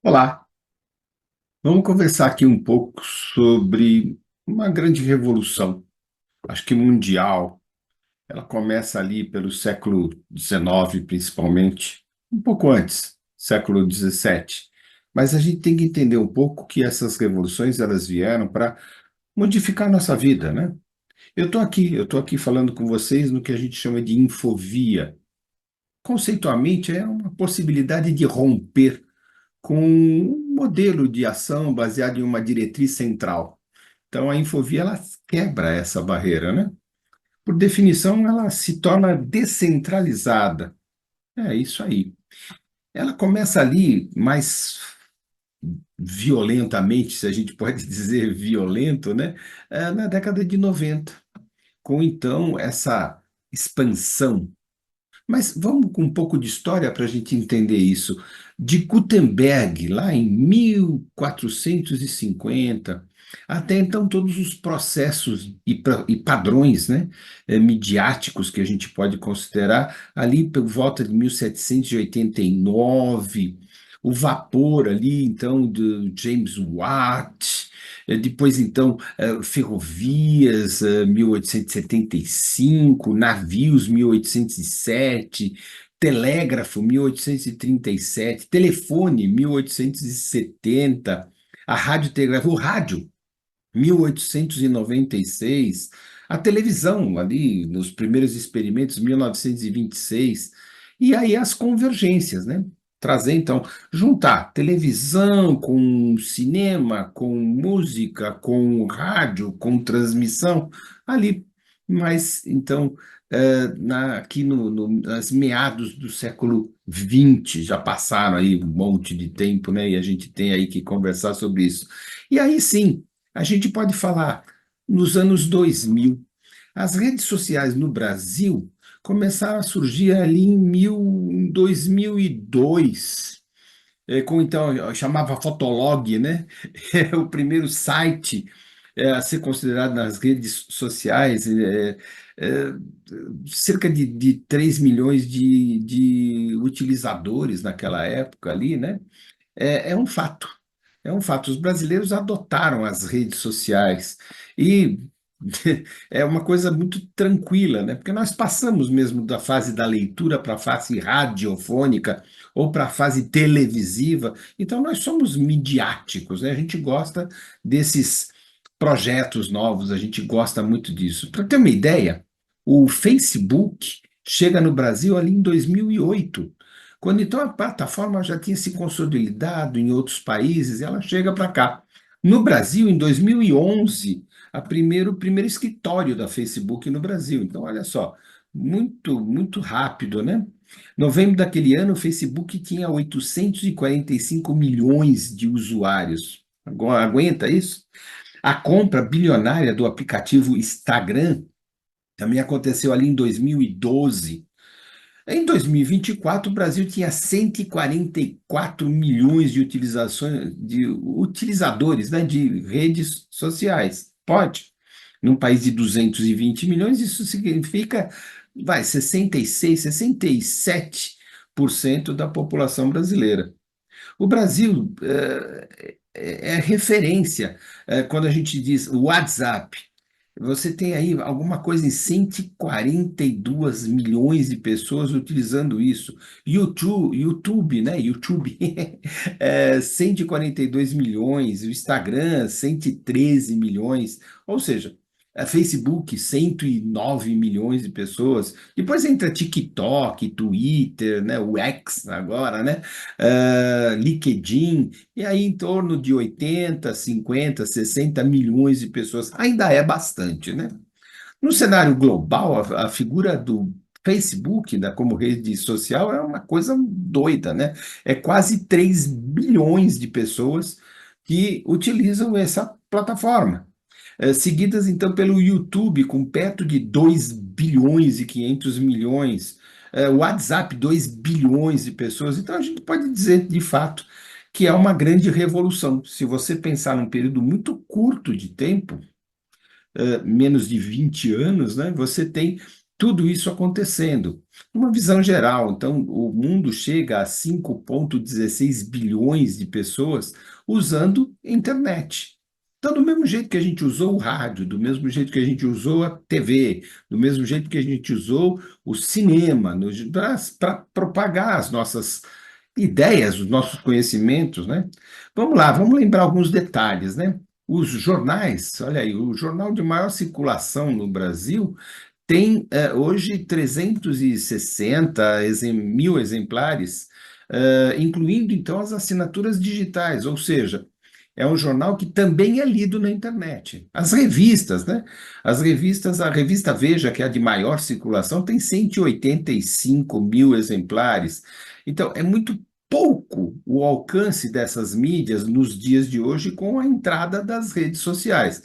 Olá, vamos conversar aqui um pouco sobre uma grande revolução, acho que mundial. Ela começa ali pelo século XIX, principalmente, um pouco antes, século XVII. Mas a gente tem que entender um pouco que essas revoluções elas vieram para modificar a nossa vida, né? Eu tô aqui falando com vocês no que a gente chama de infovia. Conceitualmente, é uma possibilidade de romper com um modelo de ação baseado em uma diretriz central. Então, a infovia ela quebra essa barreira, né? Por definição, ela se torna descentralizada. É isso aí. Ela começa ali mais violentamente, se a gente pode dizer violento, né? Na década de 90, com então essa expansão. Mas vamos com um pouco de história para a gente entender isso. De Gutenberg, lá em 1450, até então todos os processos e padrões, né, midiáticos que a gente pode considerar, ali por volta de 1789, o vapor ali, então, do James Watt, depois, então, ferrovias, 1875, navios, 1807, telégrafo, 1837, telefone, 1870, a o rádio, 1896, a televisão, ali, nos primeiros experimentos, 1926, e aí as convergências, né? Trazer, então, juntar televisão com cinema, com música, com rádio, com transmissão, ali. Mas, então, aqui nas meados do século XX, já passaram aí um monte de tempo, né? E a gente tem aí que conversar sobre isso. E aí sim, a gente pode falar nos anos 2000. As redes sociais no Brasil começaram a surgir ali em 2002, com então, chamava Fotolog, né? É o primeiro site a ser considerado nas redes sociais, é, cerca de 3 milhões de utilizadores naquela época ali, né? É um fato. É um fato. Os brasileiros adotaram as redes sociais e é uma coisa muito tranquila, né? Porque nós passamos mesmo da fase da leitura para a fase radiofônica ou para a fase televisiva. Então nós somos midiáticos, né? A gente gosta desses projetos novos, a gente gosta muito disso. Para ter uma ideia, o Facebook chega no Brasil ali em 2008. Quando então a plataforma já tinha se consolidado em outros países, ela chega para cá. No Brasil, em 2011, o primeiro escritório da Facebook no Brasil. Então, olha só, muito rápido, né? Novembro daquele ano, o Facebook tinha 845 milhões de usuários. Agora, aguenta isso? A compra bilionária do aplicativo Instagram também aconteceu ali em 2012. Em 2024, o Brasil tinha 144 milhões de utilizadores, né, de redes sociais. Pode? Num país de 220 milhões, isso significa, 66, 67% da população brasileira. O Brasil é referência quando a gente diz WhatsApp. Você tem aí alguma coisa em 142 milhões de pessoas utilizando isso. YouTube, né? YouTube, 142 milhões. O Instagram, 113 milhões. Ou seja, a Facebook, 109 milhões de pessoas. Depois entra TikTok, Twitter, né? O X agora, né? LinkedIn. E aí, em torno de 80, 50, 60 milhões de pessoas. Ainda é bastante, né? No cenário global, a figura do Facebook, como rede social, é uma coisa doida, né? É quase 3 bilhões de pessoas que utilizam essa plataforma. Seguidas, então, pelo YouTube, com perto de 2 bilhões e 500 milhões. O WhatsApp, 2 bilhões de pessoas. Então, a gente pode dizer, de fato, que é uma grande revolução. Se você pensar num período muito curto de tempo, menos de 20 anos, né, você tem tudo isso acontecendo. Uma visão geral, então, o mundo chega a 5,16 bilhões de pessoas usando internet. Então, do mesmo jeito que a gente usou o rádio, do mesmo jeito que a gente usou a TV, do mesmo jeito que a gente usou o cinema, para propagar as nossas ideias, os nossos conhecimentos, né? Vamos lá, vamos lembrar alguns detalhes, né? Os jornais, olha aí, o jornal de maior circulação no Brasil tem hoje 360 mil exemplares, incluindo então as assinaturas digitais, ou seja, é um jornal que também é lido na internet. As revistas, né? As revistas, a revista Veja, que é a de maior circulação, tem 185 mil exemplares. Então, é muito pouco o alcance dessas mídias nos dias de hoje com a entrada das redes sociais.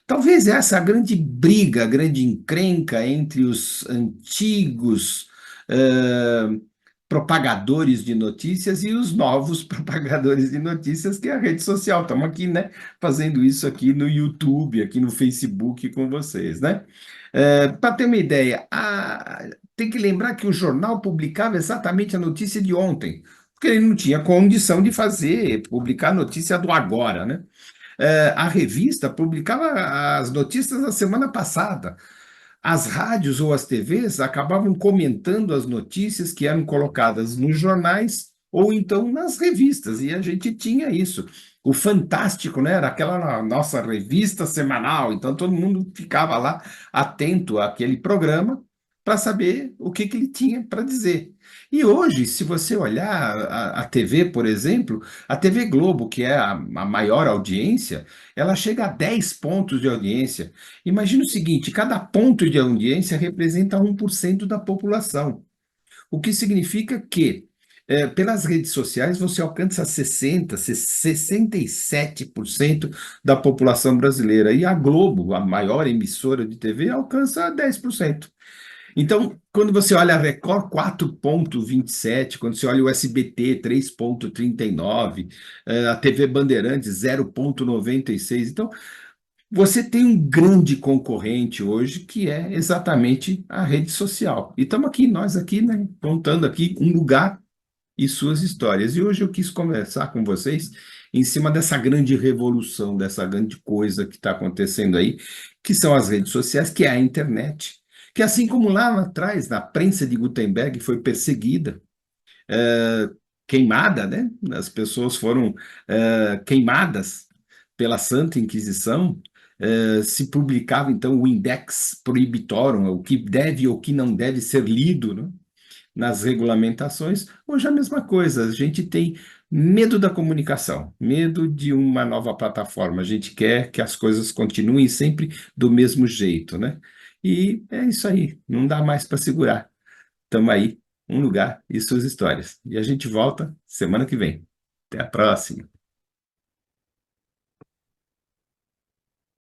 Talvez essa é a grande briga, a grande encrenca entre os antigos eh, propagadores de notícias e os novos propagadores de notícias, que é a rede social. Estamos aqui, né, fazendo isso aqui no YouTube, aqui no Facebook com vocês, né? Para ter uma ideia, tem que lembrar que o jornal publicava exatamente a notícia de ontem, porque ele não tinha condição de publicar a notícia do agora, né? A revista publicava as notícias da semana passada. As rádios ou as TVs acabavam comentando as notícias que eram colocadas nos jornais ou então nas revistas, e a gente tinha isso. O Fantástico, né, era aquela nossa revista semanal, então todo mundo ficava lá atento àquele programa para saber o que ele tinha para dizer. E hoje, se você olhar a TV, por exemplo, a TV Globo, que é a maior audiência, ela chega a 10 pontos de audiência. Imagina o seguinte: cada ponto de audiência representa 1% da população, o que significa que, pelas redes sociais, você alcança 67% da população brasileira, e a Globo, a maior emissora de TV, alcança 10%. Então, quando você olha a Record 4,27, quando você olha o SBT 3,39, a TV Bandeirantes 0,96, então você tem um grande concorrente hoje, que é exatamente a rede social. E estamos aqui, nós aqui, né, contando aqui um lugar e suas histórias. E hoje eu quis conversar com vocês em cima dessa grande revolução, dessa grande coisa que está acontecendo aí, que são as redes sociais, que é a internet, que assim como lá atrás, na prensa de Gutenberg foi perseguida, queimada, né? As pessoas foram queimadas pela Santa Inquisição. Se publicava então o Index Prohibitorum, o que deve ou o que não deve ser lido, né, nas regulamentações. Hoje é a mesma coisa, a gente tem medo da comunicação, medo de uma nova plataforma, a gente quer que as coisas continuem sempre do mesmo jeito, né? E é isso aí, não dá mais para segurar. Estamos aí, um lugar e suas histórias. E a gente volta semana que vem. Até a próxima.